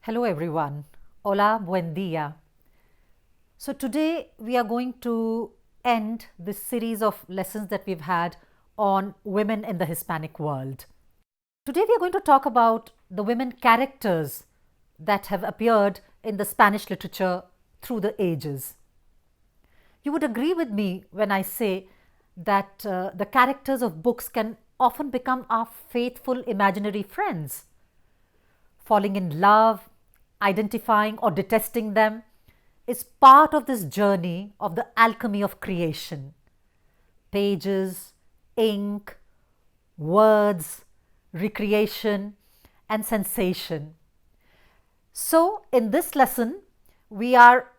Hello everyone. Hola, buen día. So today we are going to end this series of lessons that we've had on women in the Hispanic world. Today we are going to talk about the women characters that have appeared in the Spanish literature through the ages. You would agree with me when I say that the characters of books can often become our faithful imaginary friends. Falling in love, identifying or detesting them is part of this journey of the alchemy of creation. Pages, ink, words, recreation, and sensation. So, in this lesson, we are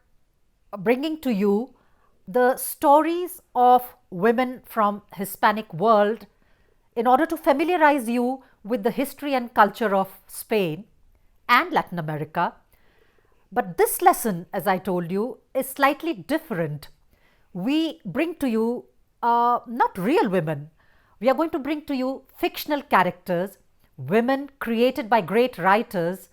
bringing to you the stories of women from Hispanic world in order to familiarize you with the history and culture of Spain and Latin America. But this lesson, as I told you, is slightly different. We bring to you not real women. We are going to bring to you fictional characters, women created by great writers,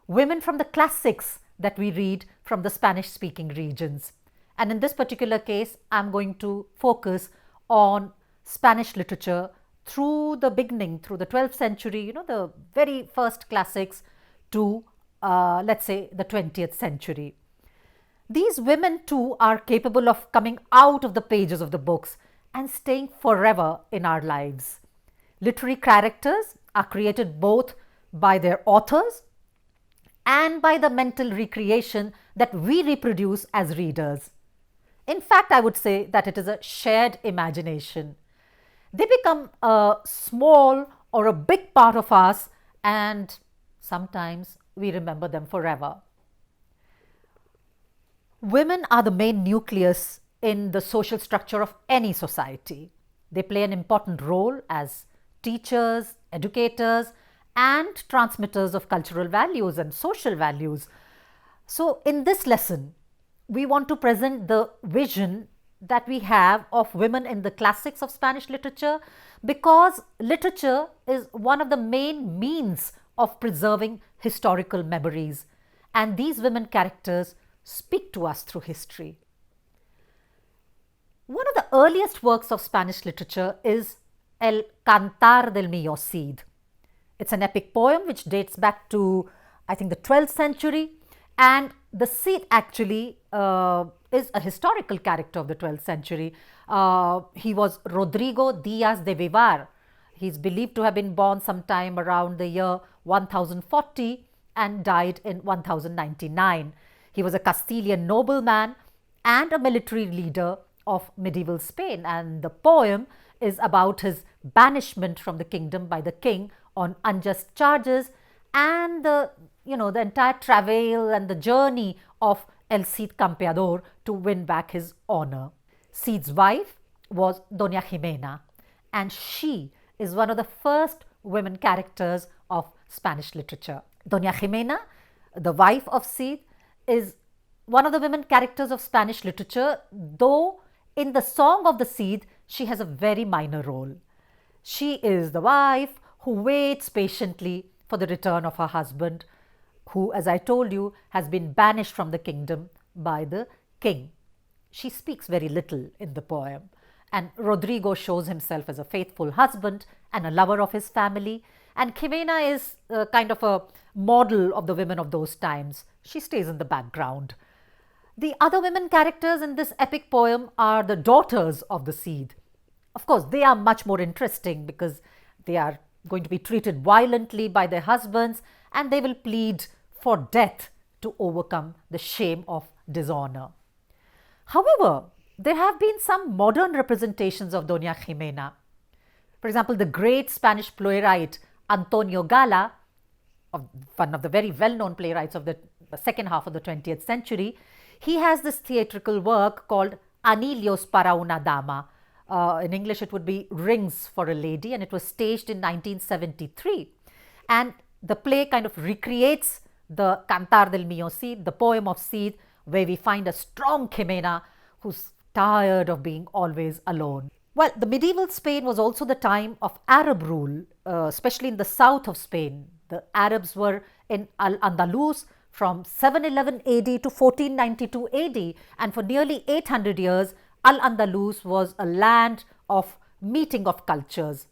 women from the classics that we read from the Spanish-speaking regions. And in this particular case, I'm going to focus on Spanish literature through the beginning, through the 12th century, the very first classics to, let's say, the 20th century. These women too are capable of coming out of the pages of the books and staying forever in our lives. Literary characters are created both by their authors and by the mental recreation that we reproduce as readers. In fact, I would say that it is a shared imagination. They become a small or a big part of us, and sometimes we remember them forever. Women are the main nucleus in the social structure of any society. They play an important role as teachers, educators, and transmitters of cultural values and social values. So, in this lesson, we want to present the vision that we have of women in the classics of Spanish literature, because literature is one of the main means of preserving historical memories, and these women characters speak to us through history. One of the earliest works of Spanish literature is El Cantar del Mío Cid. It's an epic poem which dates back to, I think, the 12th century, and the Cid actually is a historical character of the 12th century. He was Rodrigo Diaz de Vivar. He's believed to have been born sometime around the year 1040 and died in 1099. He was a Castilian nobleman and a military leader of medieval Spain, and the poem is about his banishment from the kingdom by the king on unjust charges, and the entire travail and the journey of El Cid Campeador to win back his honor. Cid's wife was Doña Ximena, and she is one of the first women characters of Spanish literature. Doña Ximena, the wife of Cid, is one of the women characters of Spanish literature, though in the Song of the Cid, she has a very minor role. She is the wife who waits patiently for the return of her husband, who, as I told you, has been banished from the kingdom by the king. She speaks very little in the poem, and Rodrigo shows himself as a faithful husband and a lover of his family, and Ximena is kind of a model of the women of those times. She stays in the background. The other women characters in this epic poem are the daughters of the Cid. Of course, they are much more interesting because they are going to be treated violently by their husbands, and they will plead for death to overcome the shame of dishonor. However, there have been some modern representations of Doña Ximena. For example, the great Spanish playwright Antonio Gala, one of the very well-known playwrights of the second half of the 20th century, he has this theatrical work called Anillos para una dama. In English, it would be Rings for a Lady, and it was staged in 1973. And the play kind of recreates the Cantar del Mío Cid, the poem of Cid, where we find a strong Ximena who's tired of being always alone. Well, the medieval Spain was also the time of Arab rule, especially in the south of Spain. The Arabs were in Al-Andalus from 711 AD to 1492 AD, and for nearly 800 years, Al-Andalus was a land of meeting of cultures.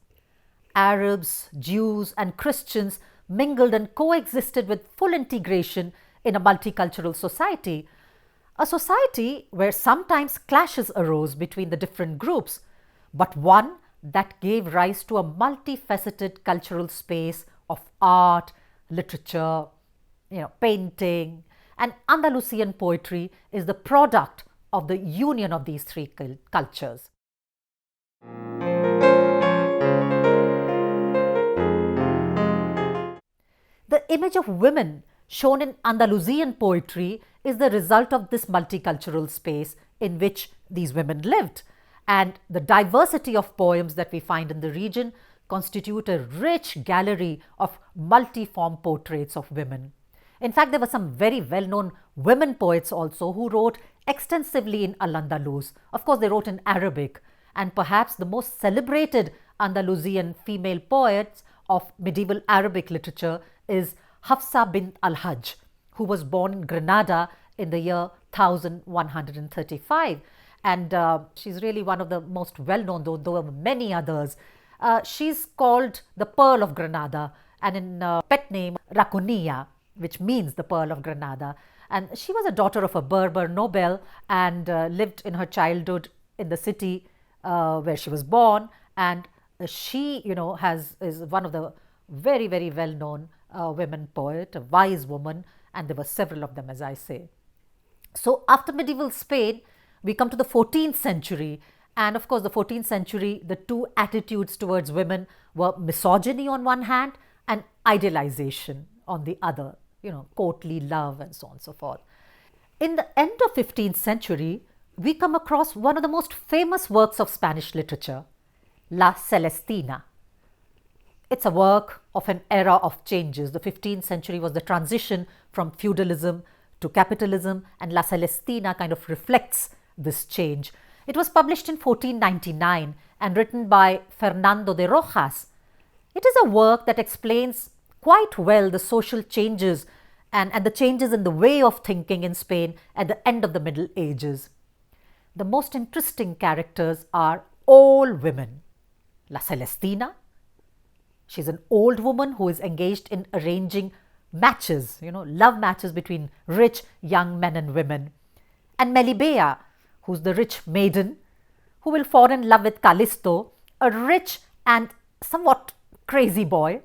Arabs, Jews, and Christians mingled and coexisted with full integration in a multicultural society. A society where sometimes clashes arose between the different groups, but one that gave rise to a multifaceted cultural space of art, literature, painting, and Andalusian poetry is the product of the union of these three cultures. The image of women shown in Andalusian poetry is the result of this multicultural space in which these women lived, and the diversity of poems that we find in the region constitute a rich gallery of multiform portraits of women. In fact, there were some very well-known women poets also who wrote extensively in Al-Andalus. Of course, they wrote in Arabic, and perhaps the most celebrated Andalusian female poets of medieval Arabic literature is Hafsa bint al-Hajj, who was born in Granada in the year 1135. And she's really one of the most well-known, though there were many others. She's called the Pearl of Granada, and in pet name Raconia, which means the Pearl of Granada. And she was a daughter of a Berber noble and lived in her childhood in the city where she was born. And she, is one of the very, very well-known women poet, a wise woman, and there were several of them, as I say. So after medieval Spain, we come to the 14th century. And of course, the 14th century, the two attitudes towards women were misogyny on one hand and idealization on the other, courtly love and so on and so forth. In the end of 15th century, we come across one of the most famous works of Spanish literature, La Celestina. It's a work of an era of changes. The 15th century was the transition from feudalism to capitalism, and La Celestina kind of reflects this change. It was published in 1499 and written by Fernando de Rojas. It is a work that explains quite well the social changes and the changes in the way of thinking in Spain at the end of the Middle Ages. The most interesting characters are all women. La Celestina, she's an old woman who is engaged in arranging matches, love matches between rich young men and women. And Melibea, who's the rich maiden who will fall in love with Callisto, a rich and somewhat crazy boy.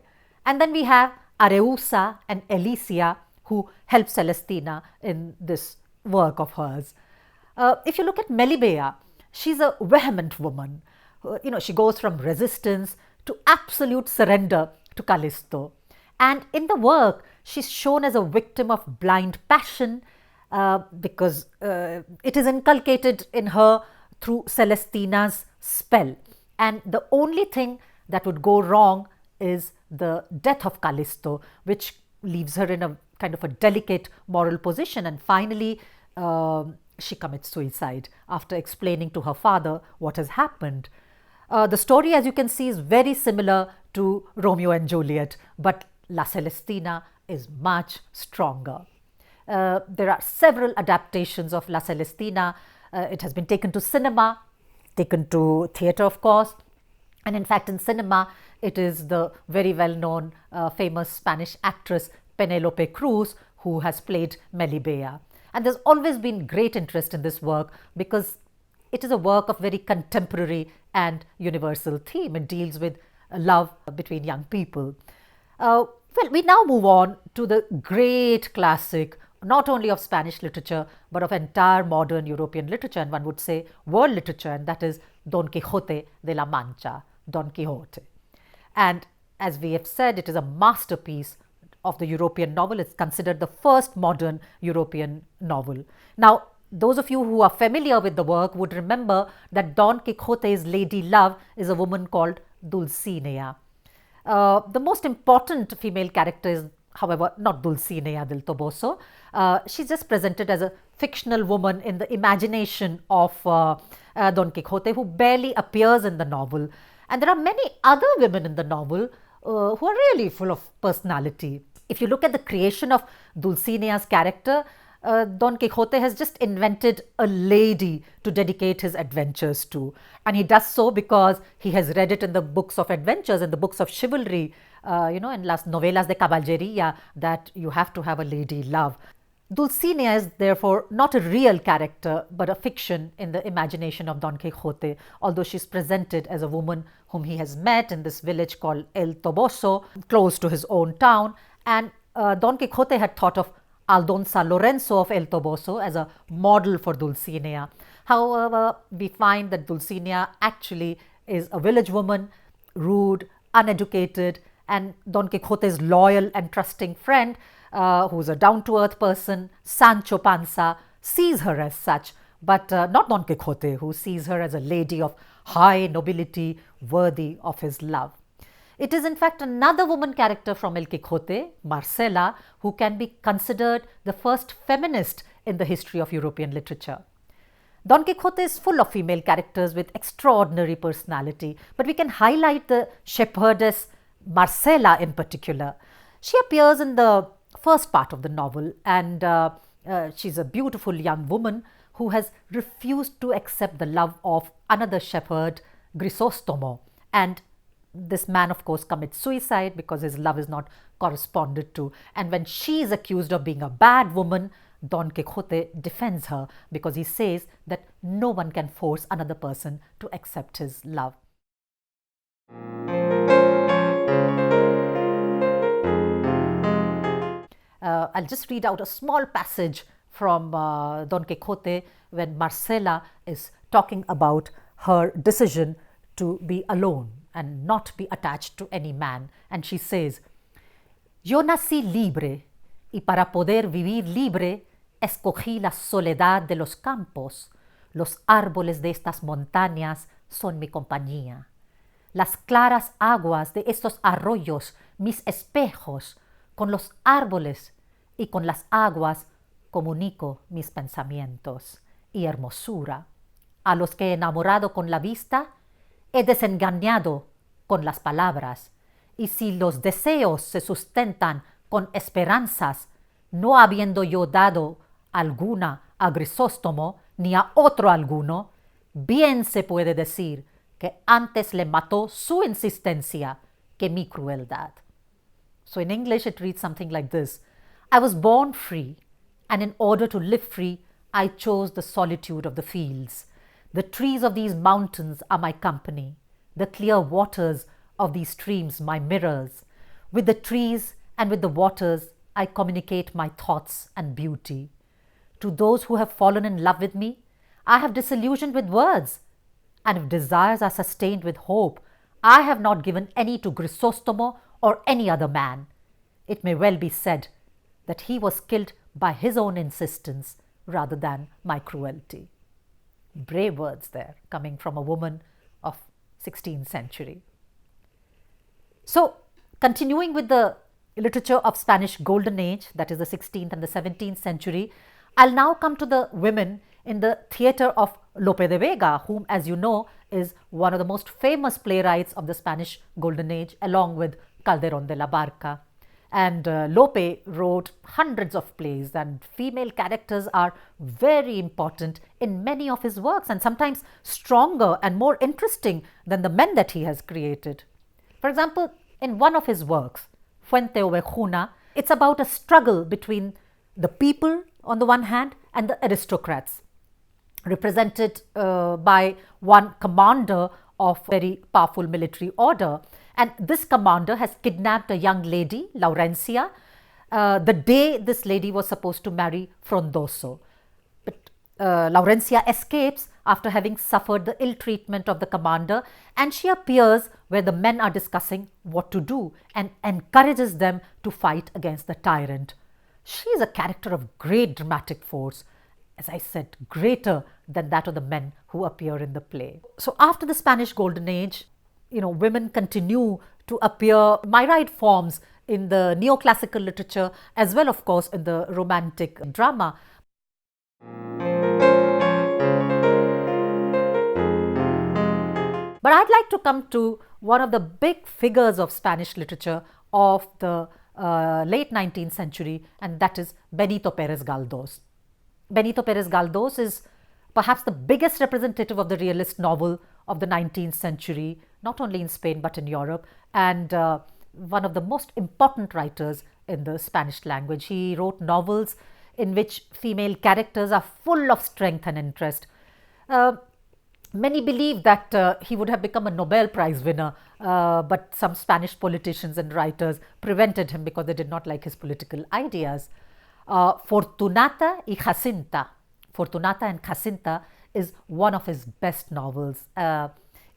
And then we have Areusa and Alicia, who help Celestina in this work of hers. If you look at Melibea, she's a vehement woman. She goes from resistance to absolute surrender to Callisto. And in the work, she's shown as a victim of blind passion because it is inculcated in her through Celestina's spell. And the only thing that would go wrong is the death of Callisto, which leaves her in a kind of a delicate moral position. And finally, she commits suicide after explaining to her father what has happened. The story, as you can see, is very similar to Romeo and Juliet, but La Celestina is much stronger. There are several adaptations of La Celestina. It has been taken to cinema, taken to theatre, of course. And in fact, in cinema, it is the very well-known famous Spanish actress Penélope Cruz who has played Melibea. And there's always been great interest in this work because it is a work of very contemporary and universal theme. It deals with love between young people. Well, we now move on to the great classic, not only of Spanish literature, but of entire modern European literature, and one would say world literature, and that is Don Quixote de la Mancha, Don Quixote. And as we have said, it is a masterpiece of the European novel. It's considered the first modern European novel. Now, those of you who are familiar with the work would remember that Don Quixote's lady love is a woman called Dulcinea. The most important female character is, however, not Dulcinea del Toboso. She's just presented as a fictional woman in the imagination of Don Quixote, who barely appears in the novel. And there are many other women in the novel who are really full of personality. If you look at the creation of Dulcinea's character, Don Quixote has just invented a lady to dedicate his adventures to. And he does so because he has read it in the books of adventures, in the books of chivalry, in las novelas de caballería, that you have to have a lady love. Dulcinea is therefore not a real character but a fiction in the imagination of Don Quixote, although she's presented as a woman whom he has met in this village called El Toboso, close to his own town. And Don Quixote had thought of Aldonza Lorenzo of El Toboso as a model for Dulcinea. However, we find that Dulcinea actually is a village woman, rude, uneducated, and Don Quixote's loyal and trusting friend, who's a down-to-earth person, Sancho Panza, sees her as such, but not Don Quixote, who sees her as a lady of high nobility, worthy of his love. It is in fact another woman character from El Quixote, Marcela, who can be considered the first feminist in the history of European literature. Don Quixote is full of female characters with extraordinary personality, but we can highlight the shepherdess Marcela in particular. She appears in the first part of the novel, and she's a beautiful young woman who has refused to accept the love of another shepherd, Grisostomo, and this man of course commits suicide because his love is not corresponded to. And when she is accused of being a bad woman, Don Quixote defends her because he says that no one can force another person to accept his love. I'll just read out a small passage from Don Quixote when Marcela is talking about her decision to be alone and not be attached to any man. And she says, Yo nací libre, y para poder vivir libre, escogí la soledad de los campos. Los árboles de estas montañas son mi compañía. Las claras aguas de estos arroyos, mis espejos. Con los árboles y con las aguas comunico mis pensamientos y hermosura. A los que he enamorado con la vista, he desengañado con las palabras. Y si los deseos se sustentan con esperanzas, no habiendo yo dado alguna a Grisóstomo ni a otro alguno, bien se puede decir que antes le mató su insistencia que mi crueldad. So in English it reads something like this. I was born free, and in order to live free, I chose the solitude of the fields. The trees of these mountains are my company, the clear waters of these streams my mirrors. With the trees and with the waters, I communicate my thoughts and beauty. To those who have fallen in love with me, I have disillusioned with words, and if desires are sustained with hope, I have not given any to Grisostomo or any other man. It may well be said that he was killed by his own insistence rather than my cruelty. Brave words there, coming from a woman of 16th century. So, continuing with the literature of Spanish Golden Age, that is the 16th and the 17th century, I'll now come to the women in the theatre of Lope de Vega, whom, as you know, is one of the most famous playwrights of the Spanish Golden Age, along with Calderón de la Barca. And Lope wrote hundreds of plays, and female characters are very important in many of his works, and sometimes stronger and more interesting than the men that he has created. For example, in one of his works, Fuente Ovejuna, it's about a struggle between the people on the one hand and the aristocrats, represented by one commander of very powerful military order. And this commander has kidnapped a young lady, Laurencia, the day this lady was supposed to marry Frondoso. But Laurencia escapes after having suffered the ill treatment of the commander, and she appears where the men are discussing what to do and encourages them to fight against the tyrant. She is a character of great dramatic force, as I said, greater than that of the men who appear in the play. So after the Spanish Golden Age, women continue to appear myriad forms in the neoclassical literature as well, of course, in the romantic drama. But I'd like to come to one of the big figures of Spanish literature of the late 19th century, and that is Benito Pérez Galdós. Benito Pérez Galdós is perhaps the biggest representative of the realist novel of the 19th century, not only in Spain but in Europe, and one of the most important writers in the Spanish language. He wrote novels in which female characters are full of strength and interest. Many believe that he would have become a Nobel Prize winner, but some Spanish politicians and writers prevented him because they did not like his political ideas. Fortunata y Jacinta. Fortunata and Jacinta is one of his best novels.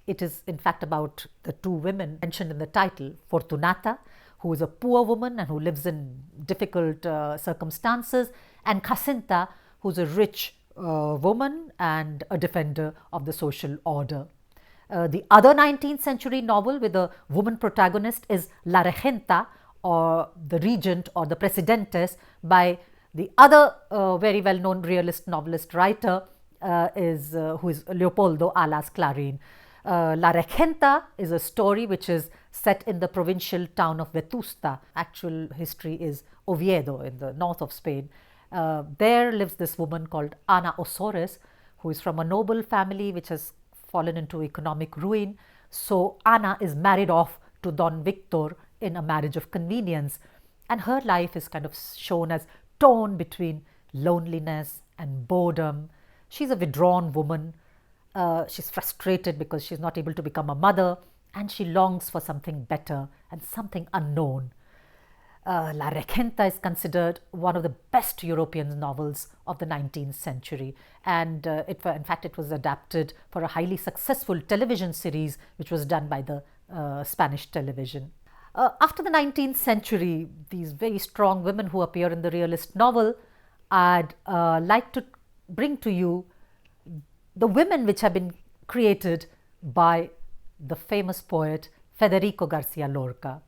It is in fact about the two women mentioned in the title. Fortunata, who is a poor woman and who lives in difficult circumstances, and Jacinta, who is a rich woman and a defender of the social order. The other 19th century novel with a woman protagonist is La Regenta, or the Regent or the Presidentes, by the other very well known realist novelist writer who is Leopoldo Alas Clarín. La Regenta is a story which is set in the provincial town of Vetusta. Actual history is Oviedo in the north of Spain. There lives this woman called Ana Osores, who is from a noble family which has fallen into economic ruin. So Ana is married off to Don Victor in a marriage of convenience, and her life is kind of shown as torn between loneliness and boredom. She's a withdrawn woman. She's frustrated because she's not able to become a mother, and she longs for something better and something unknown. La Regenta is considered one of the best European novels of the 19th century, and in fact it was adapted for a highly successful television series which was done by the Spanish television. After the 19th century, these very strong women who appear in the realist novel, I'd like to bring to you the women which have been created by the famous poet Federico García Lorca.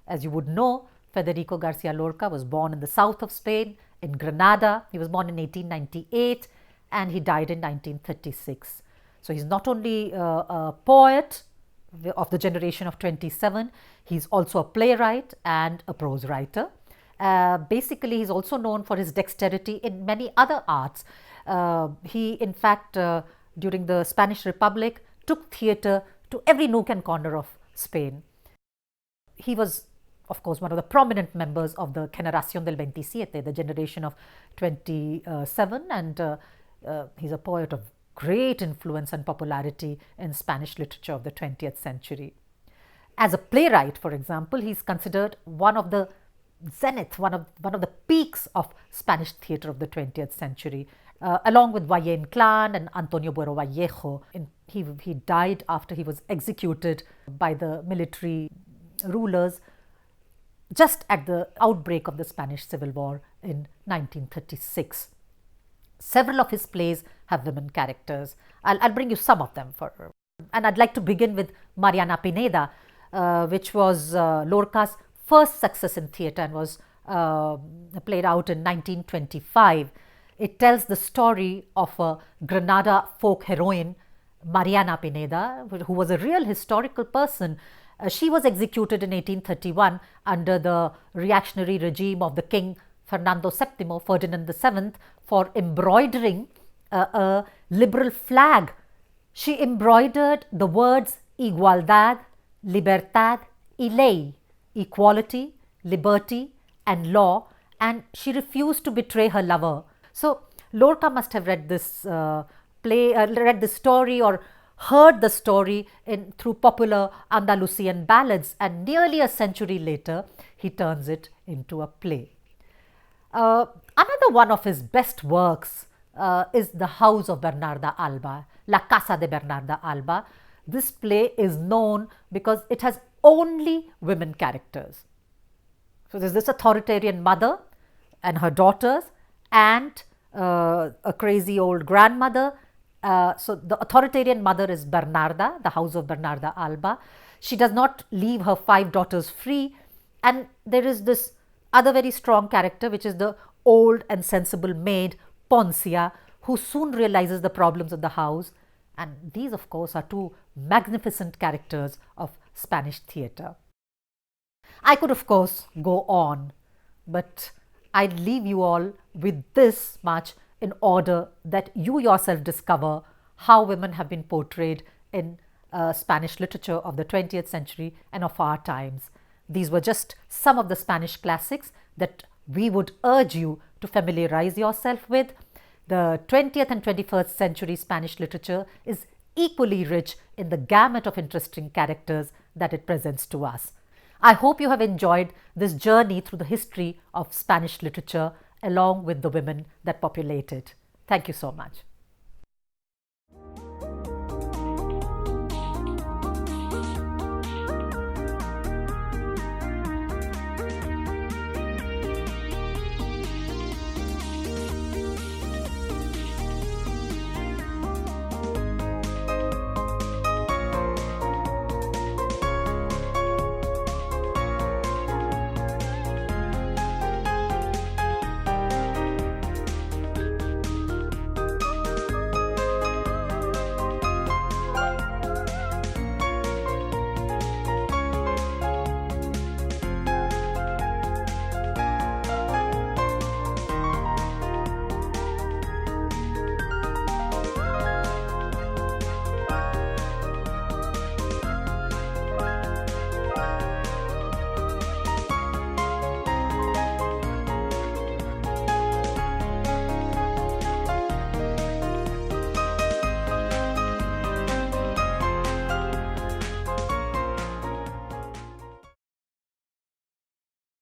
As you would know, Federico García Lorca was born in the south of Spain, in Granada. He was born in 1898 and he died in 1936. So he's not only a poet of the generation of 27, he's also a playwright and a prose writer. Basically, he's also known for his dexterity in many other arts. He, in fact, during the Spanish Republic, took theatre to every nook and corner of Spain. He was, of course, one of the prominent members of the Generación del 27, the generation of 27, and he's a poet of great influence and popularity in Spanish literature of the 20th century. As a playwright, for example, he's considered one of the zenith, one of the peaks of Spanish theatre of the 20th century, along with Valle Inclán and Antonio Buero Vallejo. He died after he was executed by the military rulers just at the outbreak of the Spanish Civil War in 1936. Several of his plays have women characters. I'll bring you some of them, and I'd like to begin with Mariana Pineda, which was Lorca's first success in theatre and was played out in 1925. It tells the story of a Granada folk heroine, Mariana Pineda, who was a real historical person. She was executed in 1831 under the reactionary regime of the King Fernando VII, Ferdinand VII, for embroidering a liberal flag. She embroidered the words igualdad, libertad y ley, equality, liberty and law, and she refused to betray her lover. So Lorca must have read this read this story or heard the story through popular Andalusian ballads, and nearly a century later he turns it into a play. Another one of his best works is The House of Bernarda Alba, La Casa de Bernarda Alba. This play is known because it has only women characters. So there's this authoritarian mother and her daughters and a crazy old grandmother. So the authoritarian mother is Bernarda, the house of Bernarda Alba. She does not leave her 5 daughters free, and there is this other very strong character, which is the old and sensible maid Poncia, who soon realizes the problems of the house. And these, of course, are two magnificent characters of Spanish theatre. I could, of course, go on, but I'd leave you all with this much in order that you yourself discover how women have been portrayed in Spanish literature of the 20th century and of our times. These were just some of the Spanish classics that we would urge you to familiarize yourself with. The 20th and 21st century Spanish literature is equally rich in the gamut of interesting characters that it presents to us. I hope you have enjoyed this journey through the history of Spanish literature along with the women that populate it. Thank you so much.